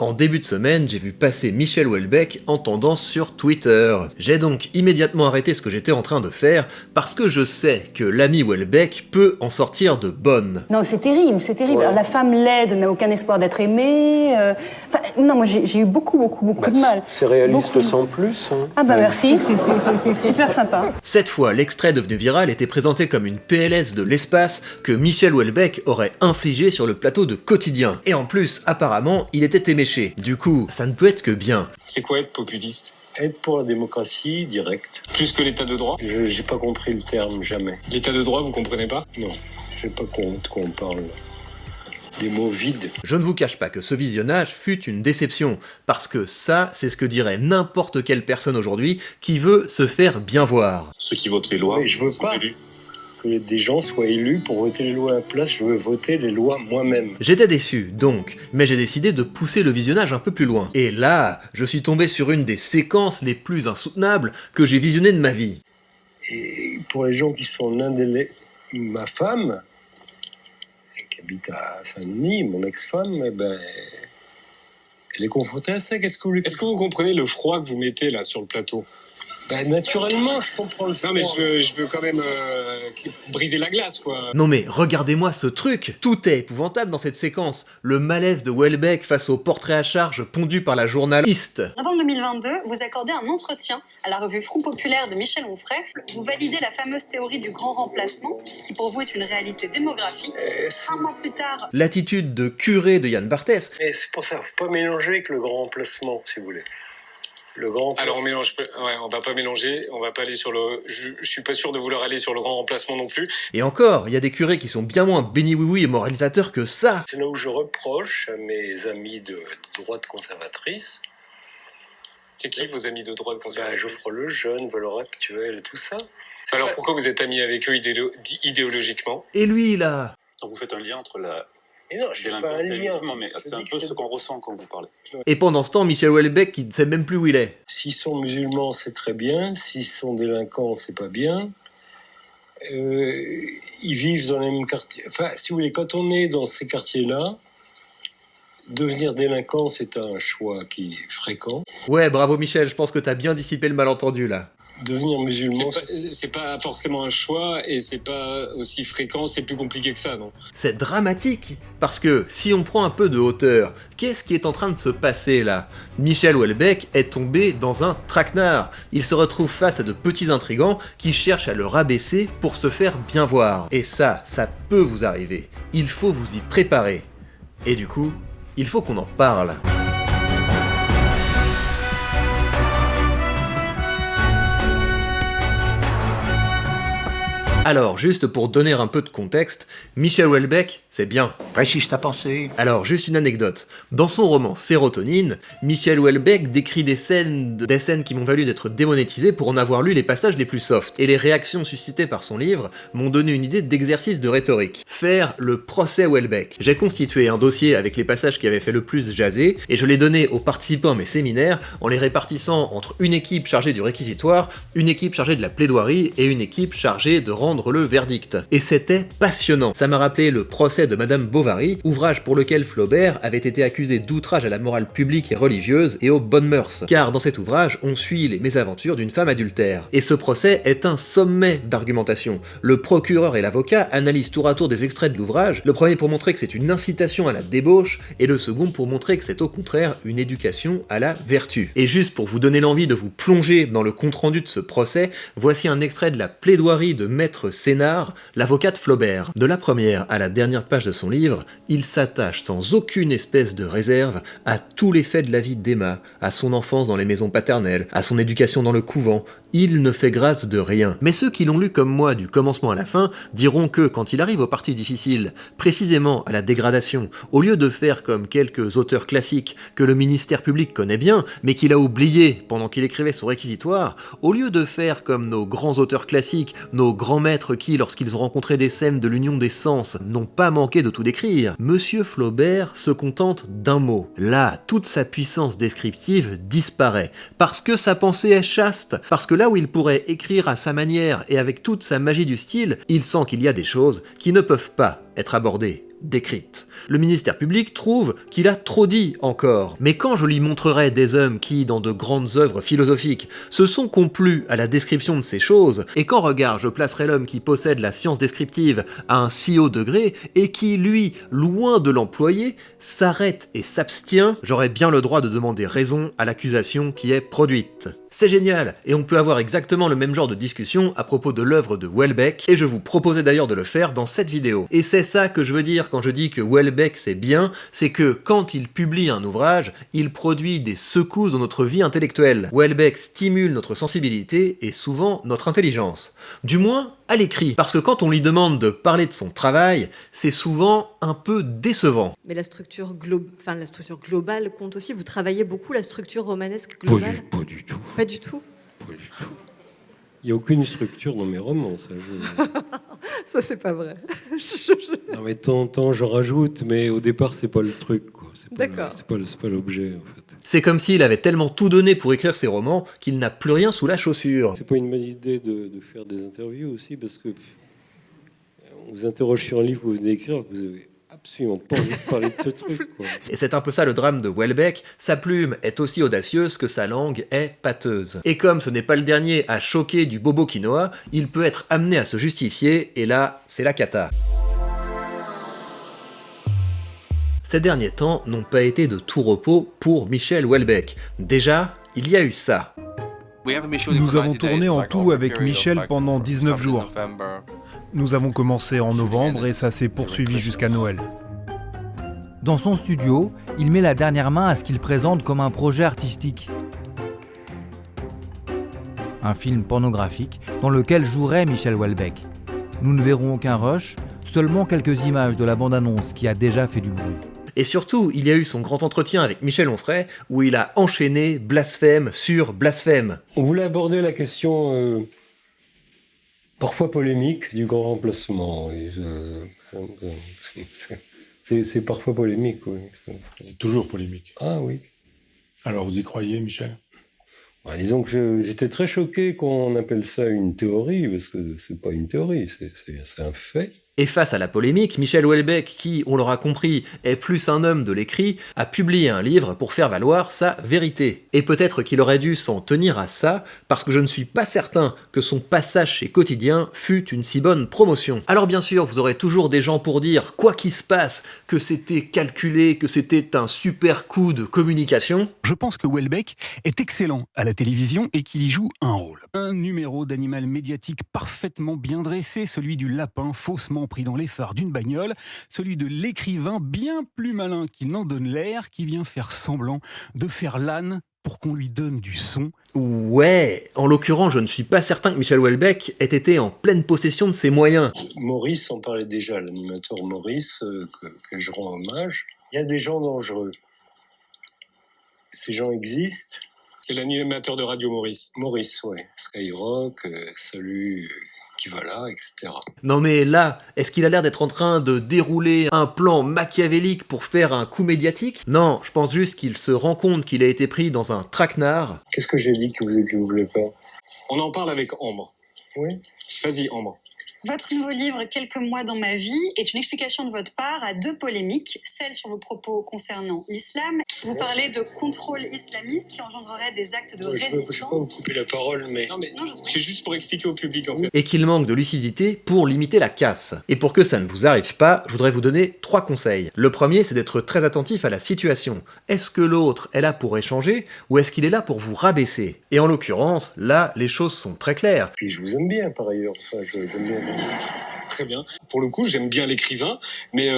En début de semaine, j'ai vu passer Michel Houellebecq en tendance sur Twitter. J'ai donc immédiatement arrêté ce que j'étais en train de faire parce que je sais que l'ami Houellebecq peut en sortir de bonnes. Non, c'est terrible, c'est terrible. Ouais. Alors, la femme laide n'a aucun espoir d'être aimée. Non, moi j'ai eu beaucoup de mal. C'est réaliste Beaucoup. sans plus. Hein. Ah bah merci, super sympa. Cette fois, l'extrait devenu viral était présenté comme une PLS de l'espace que Michel Houellebecq aurait infligé sur le plateau de Quotidien. Et en plus, apparemment, il était éméché. Du coup, ça ne peut être que bien. C'est quoi être populiste? Être pour la démocratie directe. Plus que l'état de droit? J'ai pas compris le terme, jamais. L'état de droit, vous comprenez pas? Non, j'ai pas compris de quoi on parle. Des mots vides. Je ne vous cache pas que ce visionnage fut une déception, parce que ça, c'est ce que dirait n'importe quelle personne aujourd'hui qui veut se faire bien voir. Ceux qui votent les lois, Mais je veux sont pas élus. que des gens soient élus pour voter les lois à la place. Je veux voter les lois moi-même. J'étais déçu, donc, mais j'ai décidé de pousser le visionnage un peu plus loin. Et là, je suis tombé sur une des séquences les plus insoutenables que j'ai visionnées de ma vie. Et pour les gens qui sont ma femme, qui habite à Saint-Denis, mon ex-femme, eh ben, elle est confrontée à ça. Qu'est-ce que vous voulez? Est-ce que vous comprenez le froid que vous mettez là sur le plateau? Ben, naturellement, je comprends le froid. Non mais je veux quand même briser la glace quoi. Non mais regardez-moi ce truc. Tout est épouvantable dans cette séquence. Le malaise de Houellebecq face au portrait à charge pondu par la journaliste. En novembre 2022, vous accordez un entretien à la revue Front Populaire de Michel Onfray. Vous validez la fameuse théorie du grand remplacement, qui pour vous est une réalité démographique. Un mois plus tard, L'attitude de curé de Yann Barthès. Et c'est pour ça, faut pas mélanger avec le grand remplacement, si vous voulez. Le grand Alors on remplacement. mélange, ouais, on va pas mélanger, on va pas aller sur le. Je suis pas sûr de vouloir aller sur le grand remplacement non plus. Et encore, il y a des curés qui sont bien moins béni-oui-oui et moralisateurs que ça. C'est là où je reproche à mes amis de droite conservatrice. C'est qui vos amis de droite Ben, conservatrice? Geoffroy Lejeune, Valeurs Actuelles, tout ça. Alors pourquoi vous êtes amis avec eux idéologiquement? Et lui là. Vous faites un lien entre la Et non, je fais pas délinquance un et lien. l'environnement, mais Je c'est un dis que peu c'est- ce qu'on ressent quand vous parlez. Et pendant ce temps, Michel Houellebecq qui ne sait même plus où il est. S'ils sont musulmans, c'est très bien. S'ils sont délinquants, c'est pas bien. Ils vivent dans les mêmes quartiers. Enfin, si vous voulez, quand on est dans ces quartiers-là, devenir délinquant, c'est un choix qui est fréquent. Ouais, bravo Michel, je pense que t'as bien dissipé le malentendu là. Devenir musulman, C'est pas forcément un choix et c'est pas aussi fréquent, c'est plus compliqué que ça, non? C'est dramatique, parce que si on prend un peu de hauteur, qu'est-ce qui est en train de se passer là? Michel Houellebecq est tombé dans un traquenard. Il se retrouve face à de petits intrigants qui cherchent à le rabaisser pour se faire bien voir. Et ça peut vous arriver. Il faut vous y préparer. Et du coup, il faut qu'on en parle. Alors, juste pour donner un peu de contexte, Michel Houellebecq, c'est bien. Précise ta pensée. Alors, juste une anecdote. Dans son roman Sérotonine, Michel Houellebecq décrit des scènes qui m'ont valu d'être démonétisées pour en avoir lu les passages les plus soft. Et les réactions suscitées par son livre m'ont donné une idée d'exercice de rhétorique. Faire le procès Houellebecq. J'ai constitué un dossier avec les passages qui avaient fait le plus jaser, et je l'ai donné aux participants à mes séminaires en les répartissant entre une équipe chargée du réquisitoire, une équipe chargée de la plaidoirie et une équipe chargée de rendre le verdict. Et c'était passionnant. Ça m'a rappelé le procès de Madame Bovary, ouvrage pour lequel Flaubert avait été accusé d'outrage à la morale publique et religieuse et aux bonnes mœurs. Car dans cet ouvrage, on suit les mésaventures d'une femme adultère. Et ce procès est un sommet d'argumentation. Le procureur et l'avocat analysent tour à tour des extraits de l'ouvrage, le premier pour montrer que c'est une incitation à la débauche, et le second pour montrer que c'est au contraire une éducation à la vertu. Et juste pour vous donner l'envie de vous plonger dans le compte-rendu de ce procès, voici un extrait de la plaidoirie de Maître Sénard, l'avocat de Flaubert. De la première à la dernière page de son livre, il s'attache sans aucune espèce de réserve à tous les faits de la vie d'Emma, à son enfance dans les maisons paternelles, à son éducation dans le couvent. Il ne fait grâce de rien. Mais ceux qui l'ont lu comme moi du commencement à la fin diront que quand il arrive aux parties difficiles, précisément à la dégradation, au lieu de faire comme quelques auteurs classiques que le ministère public connaît bien, mais qu'il a oublié pendant qu'il écrivait son réquisitoire, au lieu de faire comme nos grands auteurs classiques, nos grands maîtres qui, lorsqu'ils ont rencontré des scènes de l'union des sens, n'ont pas manqué de tout décrire, Monsieur Flaubert se contente d'un mot. Là, toute sa puissance descriptive disparaît, parce que sa pensée est chaste, parce que là où il pourrait écrire à sa manière et avec toute sa magie du style, il sent qu'il y a des choses qui ne peuvent pas être abordées décrites. Le ministère public trouve qu'il a trop dit encore. Mais quand je lui montrerai des hommes qui, dans de grandes œuvres philosophiques, se sont complus à la description de ces choses, et qu'en regard je placerai l'homme qui possède la science descriptive à un si haut degré, et qui, lui, loin de l'employer, s'arrête et s'abstient, j'aurai bien le droit de demander raison à l'accusation qui est produite. C'est génial, et on peut avoir exactement le même genre de discussion à propos de l'œuvre de Houellebecq, et je vous proposais d'ailleurs de le faire dans cette vidéo. Et c'est ça que je veux dire quand je dis que Houellebecq c'est bien, c'est que quand il publie un ouvrage, il produit des secousses dans notre vie intellectuelle. Houellebecq stimule notre sensibilité et souvent notre intelligence. Du moins, à l'écrit. Parce que quand on lui demande de parler de son travail, c'est souvent un peu décevant. Mais la structure globale compte aussi. Vous travaillez beaucoup la structure romanesque globale ? Pas du tout. Pas du tout. Pas du tout. Il n'y a aucune structure dans mes romans, ça. Ça, c'est pas vrai. Non, mais de temps en temps, je rajoute, mais au départ, c'est pas le truc, quoi. D'accord. C'est pas l'objet, en fait. C'est comme s'il avait tellement tout donné pour écrire ses romans qu'il n'a plus rien sous la chaussure. C'est pas une bonne idée de faire des interviews aussi, parce que on vous interroge sur un livre que vous venez d'écrire, vous avez absolument pas envie de parler de ce truc, quoi. Et c'est un peu ça le drame de Houellebecq, sa plume est aussi audacieuse que sa langue est pâteuse. Et comme ce n'est pas le dernier à choquer du bobo quinoa, il peut être amené à se justifier, et là, c'est la cata. Ces derniers temps n'ont pas été de tout repos pour Michel Houellebecq. Déjà, il y a eu ça. Nous avons tourné en tout avec Michel pendant 19 jours. Nous avons commencé en novembre et ça s'est poursuivi jusqu'à Noël. Dans son studio, il met la dernière main à ce qu'il présente comme un projet artistique. Un film pornographique dans lequel jouerait Michel Houellebecq. Nous ne verrons aucun rush, seulement quelques images de la bande-annonce qui a déjà fait du bruit. Et surtout, il y a eu son grand entretien avec Michel Onfray, où il a enchaîné blasphème sur blasphème. On voulait aborder la question parfois polémique du grand remplacement. C'est parfois polémique, oui. C'est toujours polémique. Ah oui. Alors vous y croyez, Michel ? Bah, disons que j'étais très choqué qu'on appelle ça une théorie, parce que c'est pas une théorie, c'est un fait. Et face à la polémique, Michel Houellebecq, qui, on l'aura compris, est plus un homme de l'écrit, a publié un livre pour faire valoir sa vérité. Et peut-être qu'il aurait dû s'en tenir à ça, parce que je ne suis pas certain que son passage chez Quotidien fût une si bonne promotion. Alors bien sûr, vous aurez toujours des gens pour dire, quoi qu'il se passe, que c'était calculé, que c'était un super coup de communication. Je pense que Houellebecq est excellent à la télévision et qu'il y joue un rôle. Un numéro d'animal médiatique parfaitement bien dressé, celui du lapin faussement pris dans les phares d'une bagnole, celui de l'écrivain bien plus malin qu'il n'en donne l'air, qui vient faire semblant de faire l'âne pour qu'on lui donne du son. Ouais, en l'occurrence, je ne suis pas certain que Michel Houellebecq ait été en pleine possession de ses moyens. Maurice en parlait déjà, l'animateur Maurice, que je rends hommage. Il y a des gens dangereux. Ces gens existent. C'est l'animateur de radio Maurice. Maurice, ouais. Skyrock, Salut, qui va là, etc. Non mais là, est-ce qu'il a l'air d'être en train de dérouler un plan machiavélique pour faire un coup médiatique? Non, je pense juste qu'il se rend compte qu'il a été pris dans un traquenard. Qu'est-ce que j'ai dit que vous voulez pas? On en parle avec Ambre. Oui. Vas-y, Ambre. Votre nouveau livre, Quelques mois dans ma vie, est une explication de votre part à deux polémiques, celle sur vos propos concernant l'islam. Vous parlez de contrôle islamiste qui engendrerait des actes de résistance. Je peux pas vous couper la parole, mais... Non, mais c'est juste pour expliquer au public, en fait. Et qu'il manque de lucidité pour limiter la casse. Et pour que ça ne vous arrive pas, je voudrais vous donner 3 conseils. Le premier, c'est d'être très attentif à la situation. Est-ce que l'autre est là pour échanger, ou est-ce qu'il est là pour vous rabaisser? Et en l'occurrence, là, les choses sont très claires. Puis je vous aime bien, par ailleurs. Enfin, j'aime bien... Très bien. Pour le coup, j'aime bien l'écrivain, mais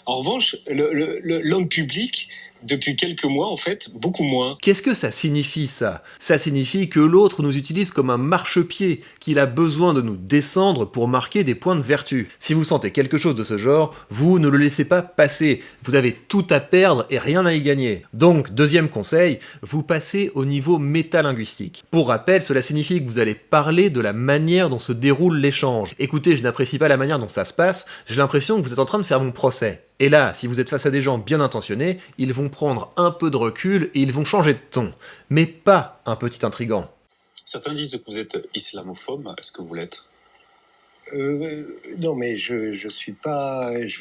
en revanche, l'homme public, depuis quelques mois, en fait, beaucoup moins. Qu'est-ce que ça signifie, ça? Ça signifie que l'autre nous utilise comme un marchepied, qu'il a besoin de nous descendre pour marquer des points de vertu. Si vous sentez quelque chose de ce genre, vous ne le laissez pas passer. Vous avez tout à perdre et rien à y gagner. Donc, deuxième conseil, vous passez au niveau métalinguistique. Pour rappel, cela signifie que vous allez parler de la manière dont se déroule l'échange. Écoutez, je n'apprécie pas la manière dont ça se passe, j'ai l'impression que vous êtes en train de faire mon procès. Et là, si vous êtes face à des gens bien intentionnés, ils vont prendre un peu de recul et ils vont changer de ton. Mais pas un petit intrigant. Certains disent que vous êtes islamophobe. Est-ce que vous l'êtes? Non, mais je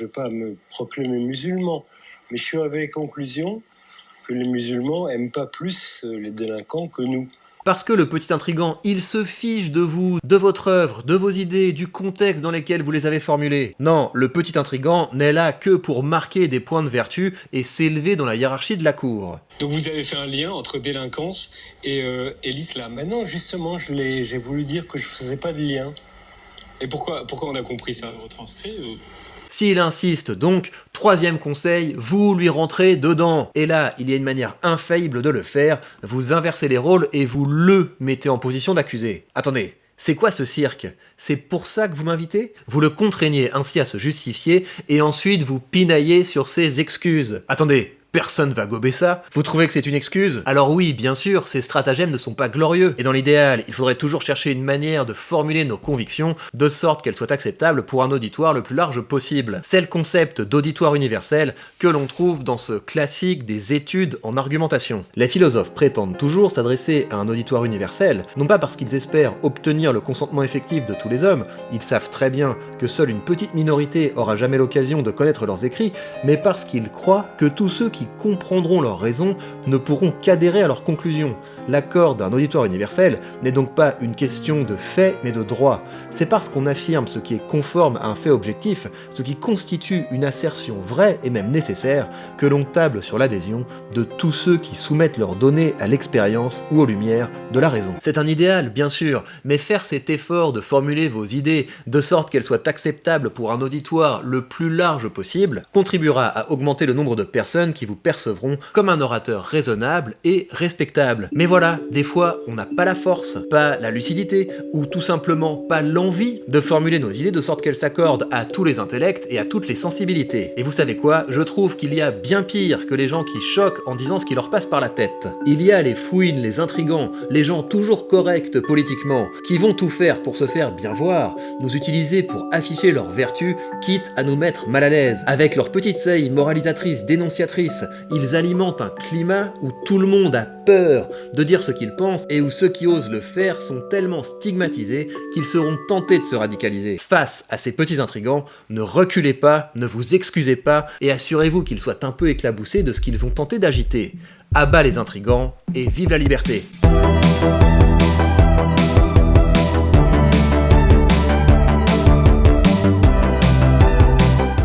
veux pas me proclamer musulman, mais je suis arrivé à la conclusion que les musulmans aiment pas plus les délinquants que nous. Parce que le petit intrigant, il se fiche de vous, de votre œuvre, de vos idées, du contexte dans lequel vous les avez formulées. Non, le petit intrigant n'est là que pour marquer des points de vertu et s'élever dans la hiérarchie de la cour. Donc vous avez fait un lien entre délinquance et l'islam. Mais non, justement, j'ai voulu dire que je faisais pas de lien. Et pourquoi on a compris ça? Retranscrit S'il insiste donc, troisième conseil, vous lui rentrez dedans. Et là, il y a une manière infaillible de le faire, vous inversez les rôles et vous le mettez en position d'accusé. Attendez, c'est quoi ce cirque? C'est pour ça que vous m'invitez? Vous le contraignez ainsi à se justifier et ensuite vous pinaillez sur ses excuses. Attendez, personne va gober ça. Vous trouvez que c'est une excuse? Alors oui, bien sûr, ces stratagèmes ne sont pas glorieux. Et dans l'idéal, il faudrait toujours chercher une manière de formuler nos convictions de sorte qu'elles soient acceptables pour un auditoire le plus large possible. C'est le concept d'auditoire universel que l'on trouve dans ce classique des études en argumentation. Les philosophes prétendent toujours s'adresser à un auditoire universel, non pas parce qu'ils espèrent obtenir le consentement effectif de tous les hommes, ils savent très bien que seule une petite minorité aura jamais l'occasion de connaître leurs écrits, mais parce qu'ils croient que tous ceux qui comprendront leurs raisons ne pourront qu'adhérer à leurs conclusions. L'accord d'un auditoire universel n'est donc pas une question de fait mais de droit. C'est parce qu'on affirme ce qui est conforme à un fait objectif, ce qui constitue une assertion vraie et même nécessaire, que l'on table sur l'adhésion de tous ceux qui soumettent leurs données à l'expérience ou aux lumières de la raison. C'est un idéal, bien sûr, mais faire cet effort de formuler vos idées de sorte qu'elles soient acceptables pour un auditoire le plus large possible contribuera à augmenter le nombre de personnes qui vous percevront comme un orateur raisonnable et respectable. Mais voilà, des fois, on n'a pas la force, pas la lucidité, ou tout simplement pas l'envie de formuler nos idées de sorte qu'elles s'accordent à tous les intellects et à toutes les sensibilités. Et vous savez quoi? Je trouve qu'il y a bien pire que les gens qui choquent en disant ce qui leur passe par la tête. Il y a les fouines, les intrigants, les gens toujours corrects politiquement, qui vont tout faire pour se faire bien voir, nous utiliser pour afficher leurs vertus, quitte à nous mettre mal à l'aise. Avec leurs petites seilles moralisatrices, dénonciatrices, ils alimentent un climat où tout le monde a peur de dire ce qu'ils pensent et où ceux qui osent le faire sont tellement stigmatisés qu'ils seront tentés de se radicaliser. Face à ces petits intrigants, ne reculez pas, ne vous excusez pas et assurez-vous qu'ils soient un peu éclaboussés de ce qu'ils ont tenté d'agiter. À bas les intrigants et vive la liberté!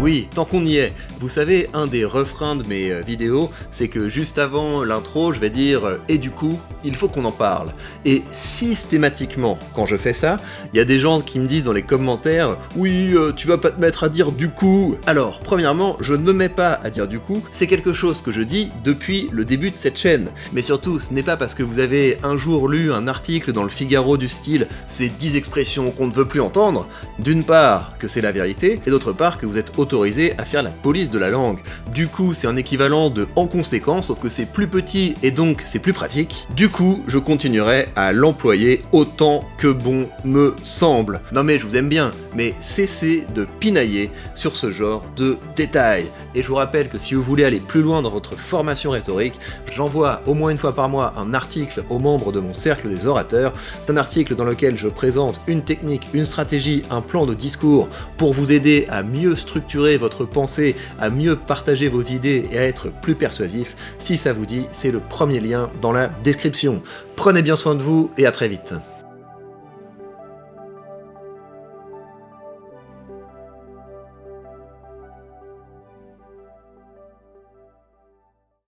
Oui, tant qu'on y est, vous savez, un des refrains de mes vidéos, c'est que juste avant l'intro, je vais dire « et du coup, il faut qu'on en parle ». Et systématiquement, quand je fais ça, il y a des gens qui me disent dans les commentaires « oui, tu vas pas te mettre à dire du coup ». Alors, premièrement, je ne me mets pas à dire du coup, c'est quelque chose que je dis depuis le début de cette chaîne. Mais surtout, ce n'est pas parce que vous avez un jour lu un article dans le Figaro du style « ces 10 expressions qu'on ne veut plus entendre », d'une part que c'est la vérité, et d'autre part que vous êtes autorisé à faire la police de la langue. Du coup, c'est un équivalent de en conséquence, sauf que c'est plus petit et donc c'est plus pratique. Du coup, je continuerai à l'employer autant que bon me semble. Non mais je vous aime bien, mais cessez de pinailler sur ce genre de détails. Et je vous rappelle que si vous voulez aller plus loin dans votre formation rhétorique, j'envoie au moins une fois par mois un article aux membres de mon cercle des orateurs. C'est un article dans lequel je présente une technique, une stratégie, un plan de discours pour vous aider à mieux structurer votre pensée, à mieux partager vos idées et à être plus persuasif. Si ça vous dit, c'est le premier lien dans la description. Prenez bien soin de vous et à très vite.